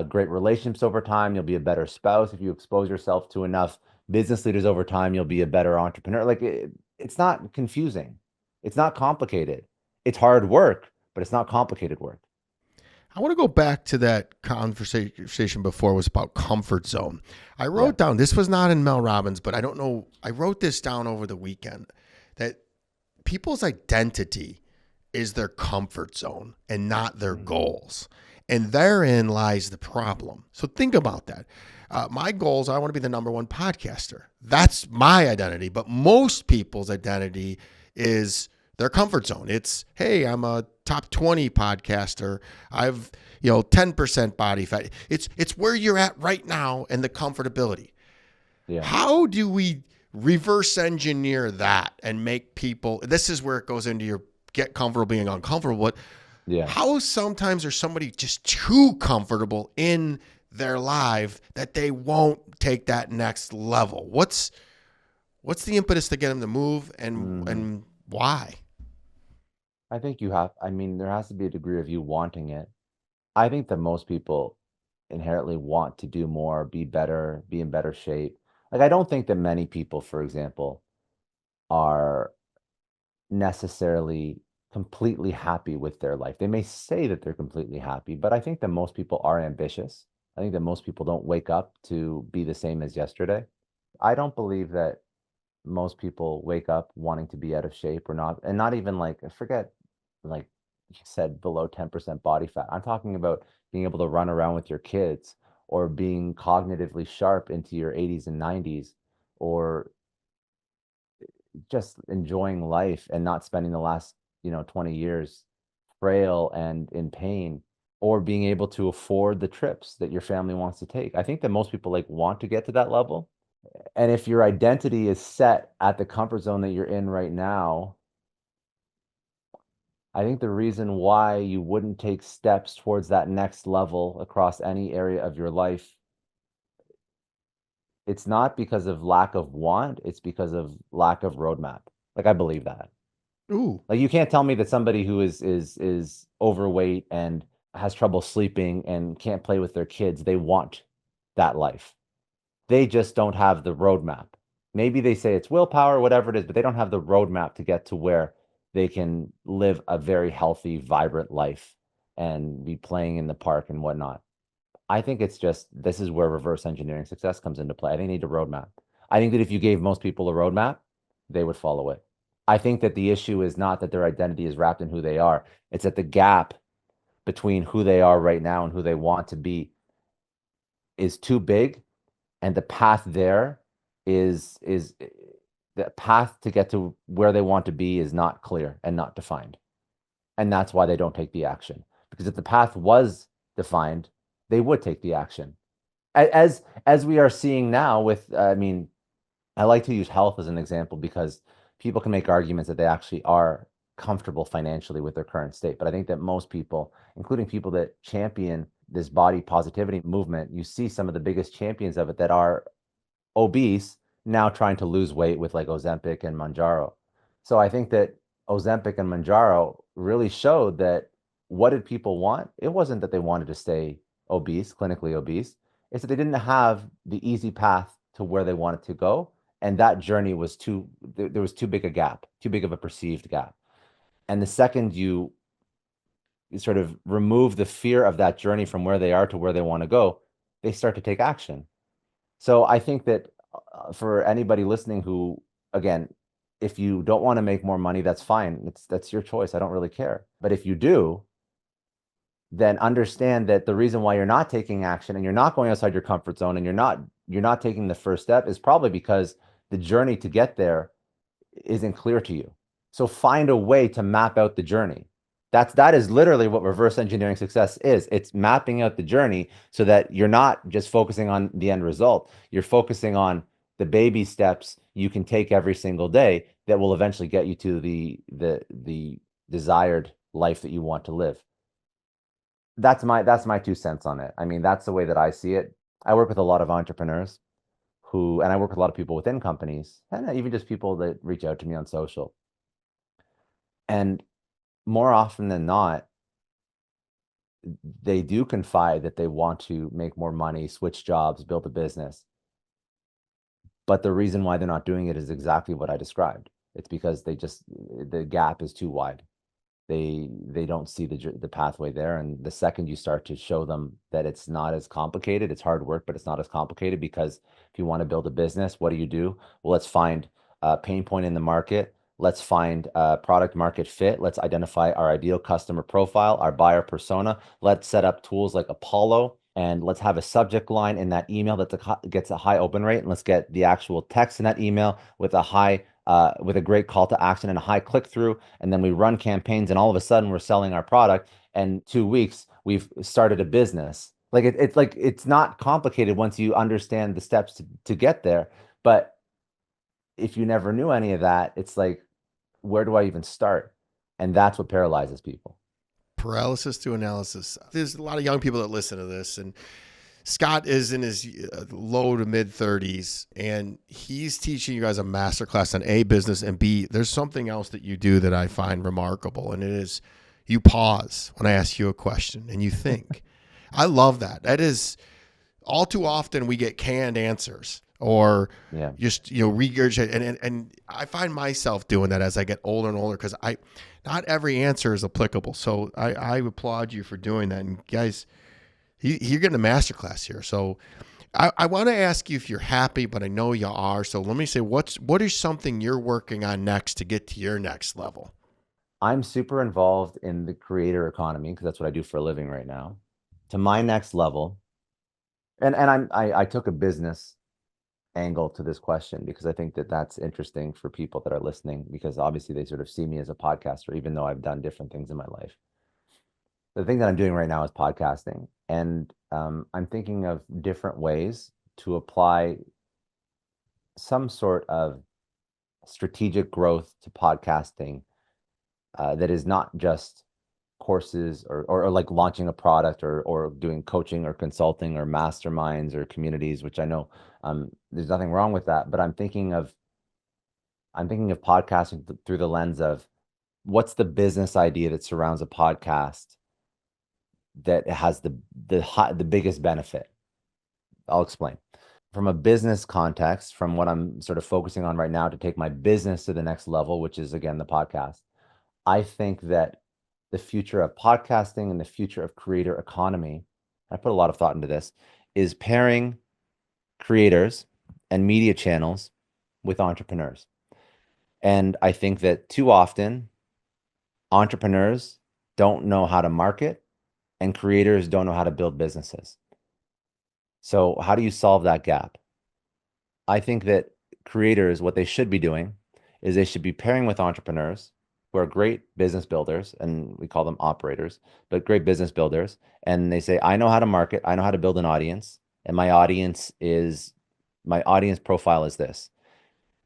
great relationships over time, you'll be a better spouse. If you expose yourself to enough business leaders over time, you'll be a better entrepreneur. Like it's not confusing. It's not complicated. It's hard work, but it's not complicated work. I want to go back to that conversation before was about comfort zone. I Yeah. wrote down, this was not in Mel Robbins, but I don't know. I wrote this down over the weekend that people's identity is their comfort zone and not their goals. And therein lies the problem. So think about that. My goals, I want to be the number one podcaster. That's my identity. But most people's identity is their comfort zone. It's, hey, I'm a top 20 podcaster. I've, 10% body fat. It's where you're at right now and the comfortability. Yeah. How do we reverse engineer that and make people, this is where it goes into your get comfortable being uncomfortable. But Yeah. how sometimes there's somebody just too comfortable in their life that they won't take that next level? What's the impetus to get them to move and why? I think there has to be a degree of you wanting it. I think that most people inherently want to do more, be better, be in better shape. Like, I don't think that many people, for example, are necessarily completely happy with their life. They may say that they're completely happy, but I think that most people are ambitious. I think that most people don't wake up to be the same as yesterday. I don't believe that most people wake up wanting to be out of shape or not, and not even like, forget, like you said, below 10% body fat. I'm talking about being able to run around with your kids or being cognitively sharp into your 80s and 90s, or just enjoying life and not spending the last 20 years frail and in pain, or being able to afford the trips that your family wants to take. I think that most people like want to get to that level. And if your identity is set at the comfort zone that you're in right now, I think the reason why you wouldn't take steps towards that next level across any area of your life, it's not because of lack of want, it's because of lack of roadmap. Like I believe that. Ooh, Like you can't tell me that somebody who is overweight and has trouble sleeping and can't play with their kids, they want that life. They just don't have the roadmap. Maybe they say it's willpower, whatever it is, but they don't have the roadmap to get to where they can live a very healthy, vibrant life and be playing in the park and whatnot. I think it's just this is where reverse engineering success comes into play. I think they need a roadmap. I think that if you gave most people a roadmap, they would follow it. I think that the issue is not that their identity is wrapped in who they are. It's that the gap between who they are right now and who they want to be is too big, and the path there is the path to get to where they want to be is not clear and not defined. And that's why they don't take the action. Because if the path was defined, they would take the action. As we are seeing now with, I like to use health as an example because people can make arguments that they actually are comfortable financially with their current state. But I think that most people, including people that champion this body positivity movement, you see some of the biggest champions of it that are obese now trying to lose weight with like Ozempic and Manjaro. So I think that Ozempic and Manjaro really showed that what did people want? It wasn't that they wanted to stay obese, clinically obese. It's that they didn't have the easy path to where they wanted to go. And that journey was there was too big a gap, too big of a perceived gap. And the second you sort of remove the fear of that journey from where they are to where they want to go, they start to take action. So I think that for anybody listening who, again, if you don't want to make more money, that's fine. That's your choice. I don't really care. But if you do, then understand that the reason why you're not taking action and you're not going outside your comfort zone and you're not taking the first step is probably because the journey to get there isn't clear to you. So find a way to map out the journey. That is literally what reverse engineering success is. It's mapping out the journey so that you're not just focusing on the end result. You're focusing on the baby steps you can take every single day that will eventually get you to the desired life that you want to live. That's my 2 cents on it. I mean, that's the way that I see it. I work with a lot of entrepreneurs and I work with a lot of people within companies and even just people that reach out to me on social. And more often than not, they do confide that they want to make more money, switch jobs, build a business. But the reason why they're not doing it is exactly what I described. It's because the gap is too wide. They don't see the pathway there. And the second you start to show them that it's not as complicated, it's hard work, but it's not as complicated, because if you want to build a business, what do? Well, let's find a pain point in the market. Let's find product market fit. Let's identify our ideal customer profile, our buyer persona. Let's set up tools like Apollo, and let's have a subject line in that email that gets a high open rate. And let's get the actual text in that email with a great call to action and a high click through. And then we run campaigns, and all of a sudden we're selling our product. And 2 weeks, we've started a business. It's not complicated once you understand the steps to get there. But if you never knew any of that, it's like, where do I even start? And that's what paralyzes people. Paralysis to analysis. There's a lot of young people that listen to this, and Scott is in his low to mid 30s, and he's teaching you guys a masterclass on A, business, and B, there's something else that you do that I find remarkable, and it is you pause when I ask you a question and you think. I love that. That is, all too often we get canned answers or just regurgitate, and I find myself doing that as I get older and older, because not every answer is applicable. So I applaud you for doing that. And guys, you're getting a masterclass here. So I want to ask you if you're happy, but I know you are. So let me say, what is something you're working on next to get to your next level? I'm super involved in the creator economy because that's what I do for a living right now. To my next level, and I took a business angle to this question because I think that that's interesting for people that are listening, because obviously they sort of see me as a podcaster, even though I've done different things in my life. The thing that I'm doing right now is podcasting, and I'm thinking of different ways to apply some sort of strategic growth to podcasting that is not just courses or like launching a product or doing coaching or consulting or masterminds or communities, which I know there's nothing wrong with that, but I'm thinking of podcasting through the lens of what's the business idea that surrounds a podcast that has the biggest benefit. I'll explain. From a business context, from what I'm sort of focusing on right now to take my business to the next level, which is again the podcast, I think that the future of podcasting and the future of creator economy, I put a lot of thought into this, is pairing creators and media channels with entrepreneurs. And I think that too often entrepreneurs don't know how to market and creators don't know how to build businesses. So how do you solve that gap? I think that creators, what they should be doing is they should be pairing with entrepreneurs who are great business builders, and we call them operators, but great business builders. And they say, I know how to market, I know how to build an audience, and my audience profile is this.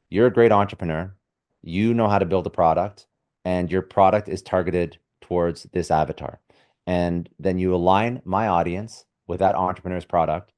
You're a great entrepreneur, you know how to build a product, and your product is targeted towards this avatar. And then you align my audience with that entrepreneur's product.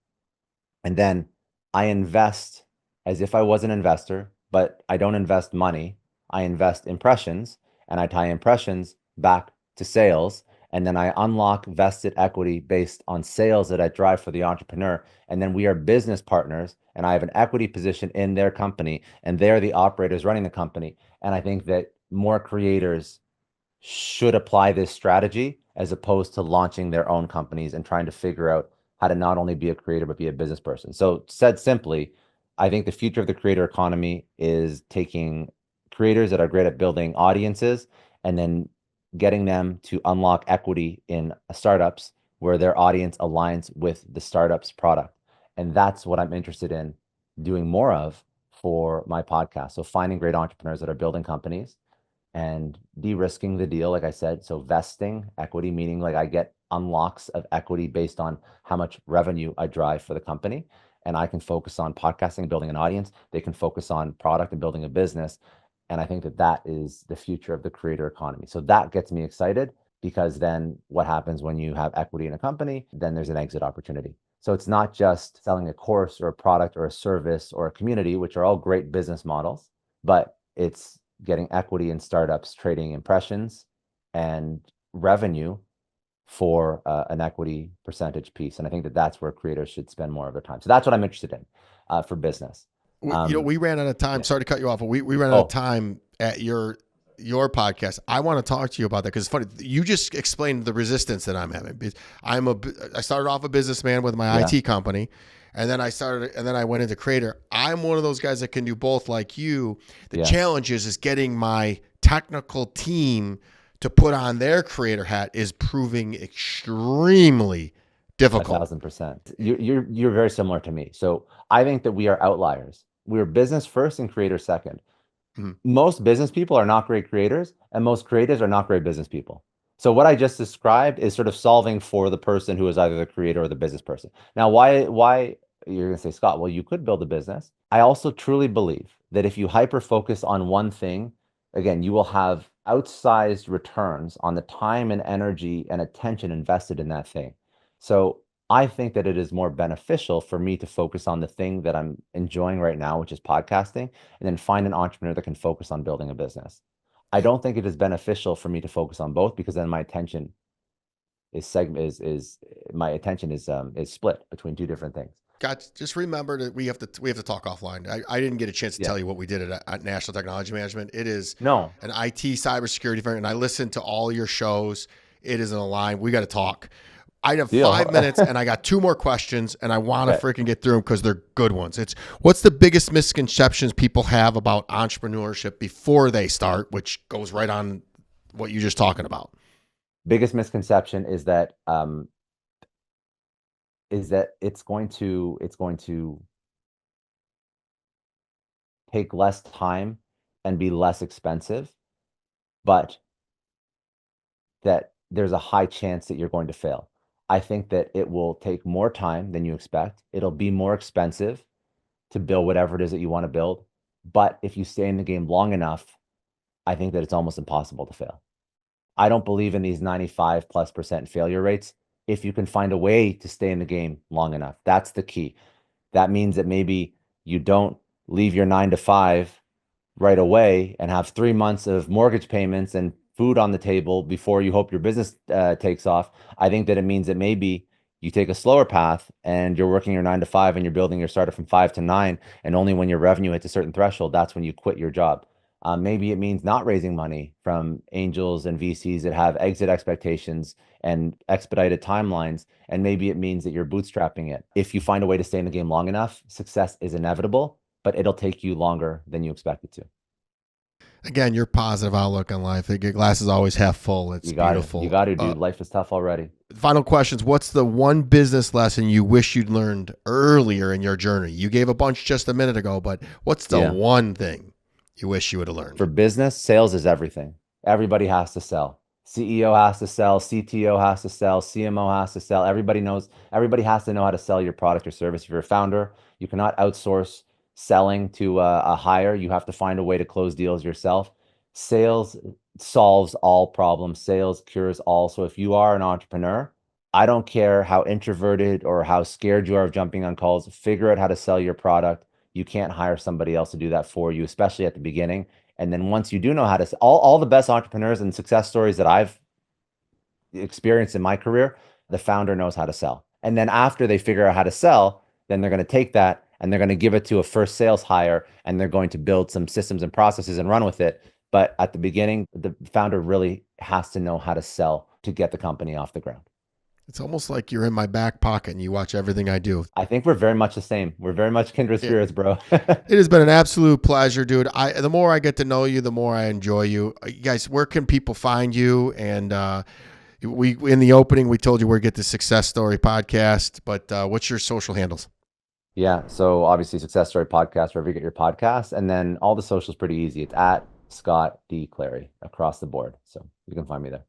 And then I invest as if I was an investor, but I don't invest money. I invest impressions. and I tie impressions back to sales. And then I unlock vested equity based on sales that I drive for the entrepreneur. And then we are business partners, and I have an equity position in their company, and they're the operators running the company. And I think that more creators should apply this strategy as opposed to launching their own companies and trying to figure out how to not only be a creator, but be a business person. So, said simply, I think the future of the creator economy is taking creators that are great at building audiences and then getting them to unlock equity in startups where their audience aligns with the startup's product. And that's what I'm interested in doing more of for my podcast. So, finding great entrepreneurs that are building companies and de-risking the deal, like I said. So vesting equity, meaning like I get unlocks of equity based on how much revenue I drive for the company. And I can focus on podcasting, building an audience. They can focus on product and building a business. And I think that that is the future of the creator economy. So that gets me excited, because then what happens when you have equity in a company? Then there's an exit opportunity. So it's not just selling a course or a product or a service or a community, which are all great business models, but it's getting equity in startups, trading impressions and revenue for an equity percentage piece. And I think that that's where creators should spend more of their time. So that's what I'm interested in for business. We ran out of time. Yeah. Sorry to cut you off, but we ran out of time at your podcast. I want to talk to you about that because it's funny. You just explained the resistance that I'm having. I started off a businessman with my IT company. And then I went into creator. I'm one of those guys that can do both like you. The challenge is getting my technical team to put on their creator hat is proving extremely difficult. 1,000%. You're very similar to me. So I think that we are outliers. We're business first and creator second. Mm-hmm. Most business people are not great creators, and most creators are not great business people. So what I just described is sort of solving for the person who is either the creator or the business person. Now, why you're going to say, Scott, well, you could build a business. I also truly believe that if you hyper focus on one thing, again, you will have outsized returns on the time and energy and attention invested in that thing. So I think that it is more beneficial for me to focus on the thing that I'm enjoying right now, which is podcasting, and then find an entrepreneur that can focus on building a business. I don't think it is beneficial for me to focus on both, because then my attention is split between two different things. Gotcha. Just remember that we have to talk offline. I didn't get a chance to tell you what we did at National Technology Management. It is an IT cybersecurity firm, and I listened to all your shows. It is in a line. We got to talk. I have 5 minutes, and I got 2 more questions, and I want to freaking get through them because they're good ones. What's the biggest misconceptions people have about entrepreneurship before they start, which goes right on what you're just talking about? Biggest misconception is that it's going to take less time and be less expensive, but that there's a high chance that you're going to fail. I think that it will take more time than you expect. It'll be more expensive to build whatever it is that you want to build. But if you stay in the game long enough, I think that it's almost impossible to fail. I don't believe in these 95+% failure rates. If you can find a way to stay in the game long enough, that's the key. That means that maybe you don't leave your 9 to 5 right away and have 3 months of mortgage payments and food on the table before you hope your business takes off. I think that it means that maybe you take a slower path and you're working your 9 to 5 and you're building your startup from 5 to 9. And only when your revenue hits a certain threshold, that's when you quit your job. Maybe it means not raising money from angels and VCs that have exit expectations and expedited timelines. And maybe it means that you're bootstrapping it. If you find a way to stay in the game long enough, success is inevitable, but it'll take you longer than you expect it to. Again, your positive outlook on life. Your glass is always half full. It's beautiful. You got to, dude. Life is tough already. Final questions. What's the one business lesson you wish you'd learned earlier in your journey? You gave a bunch just a minute ago, but what's the one thing you wish you would have learned? For business, sales is everything. Everybody has to sell. CEO has to sell. CTO has to sell. CMO has to sell. Everybody has to know how to sell your product or service. If you're a founder, you cannot outsource selling to a hire. You have to find a way to close deals yourself. Sales solves all problems. Sales cures all. So if you are an entrepreneur, I don't care how introverted or how scared you are of jumping on calls, figure out how to sell your product. You can't hire somebody else to do that for you, especially at the beginning. And then once you do know how to, all the best entrepreneurs and success stories that I've experienced in my career, the founder knows how to sell. And then after they figure out how to sell, then they're going to take that and they're going to give it to a first sales hire, and they're going to build some systems and processes and run with it. But at the beginning, the founder really has to know how to sell to get the company off the ground. It's almost like you're in my back pocket and you watch everything I do. I think we're very much the same. We're very much kindred spirits, bro. It has been an absolute pleasure, dude. The more I get to know you, the more I enjoy you. You guys, where can people find you? And we in the opening, we told you where to get the Success Story podcast, but what's your social handles? Yeah. So obviously Success Story Podcast, wherever you get your podcasts. And then all the socials pretty easy. It's at Scott D. Clary across the board. So you can find me there.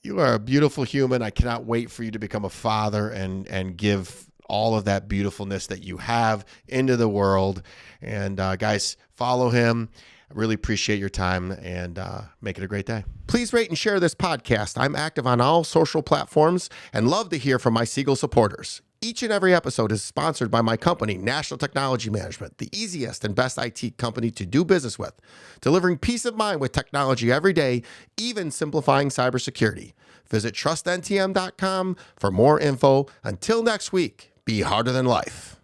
You are a beautiful human. I cannot wait for you to become a father and give all of that beautifulness that you have into the world. And guys, follow him. I really appreciate your time, and make it a great day. Please rate and share this podcast. I'm active on all social platforms and love to hear from my Siegel supporters. Each and every episode is sponsored by my company, National Technology Management, the easiest and best IT company to do business with, delivering peace of mind with technology every day, even simplifying cybersecurity. Visit trustntm.com for more info. Until next week, be harder than life.